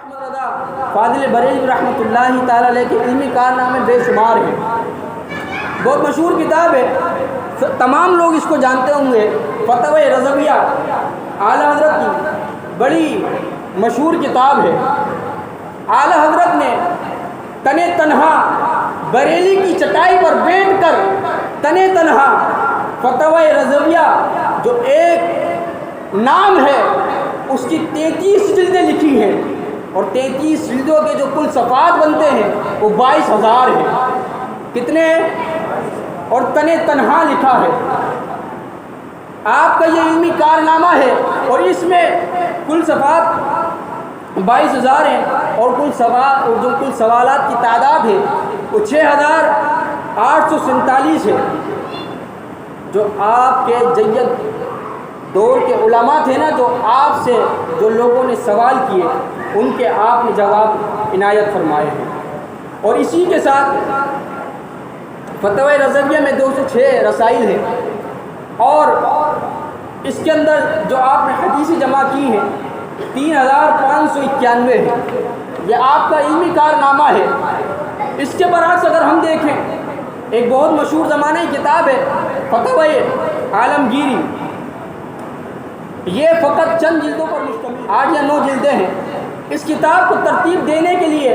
احمد رضا فاضل بریلوی رحمۃ اللہ تعالیٰ علیہ کے علمی کارنامے بے شمار ہیں. بہت مشہور کتاب ہے، تمام لوگ اس کو جانتے ہوں گے. فتاوی رضویہ اعلیٰ حضرت کی بڑی مشہور کتاب ہے. اعلیٰ حضرت نے تنے تنہا بریلی کی چٹائی پر بیٹھ کر تنے تنہا فتاوی رضویہ جو ایک نام ہے اس کی 33 جلدیں لکھی ہیں، اور 33 جلدوں کے جو کل صفحات بنتے ہیں وہ 22,000 ہیں. کتنے؟ اور تنے تنہا لکھا ہے. آپ کا یہ علمی کارنامہ ہے، اور اس میں کل صفحات 22,000 ہیں، اور جو کل سوالات کی تعداد ہے وہ 6,847 ہے. جو آپ کے جید دور کے علماء تھے نا، جو آپ سے جو لوگوں نے سوال کیے ان کے آپ نے جواب عنایت فرمائے ہیں. اور اسی کے ساتھ فتاوی رضویہ میں 206 رسائل ہیں، اور اس کے اندر جو آپ نے حدیثیں جمع کی ہیں 3,591 ہیں. یہ آپ کا علمی کارنامہ ہے. اس کے برعکس اگر ہم دیکھیں، ایک بہت مشہور زمانہ کی کتاب ہے فتاوی عالمگیری. یہ فقط چند جلدوں پر مشتمل 8 یا 9 جلدیں ہیں. اس کتاب کو ترتیب دینے کے لیے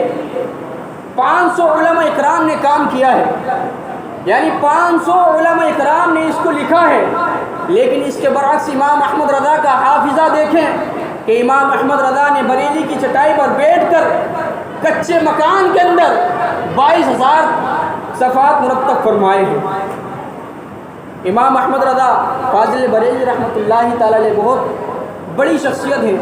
500 علماء اکرام نے کام کیا ہے، یعنی 500 علماء اکرام نے اس کو لکھا ہے. لیکن اس کے برعکس امام احمد رضا کا حافظہ دیکھیں کہ امام احمد رضا نے بریلی کی چٹائی پر بیٹھ کر کچے مکان کے اندر 22,000 صفحات مرتب فرمائے ہیں. امام احمد رضا فاضل بریلوی رحمۃ اللہ تعالیٰ علیہ بہت بڑی شخصیت ہے.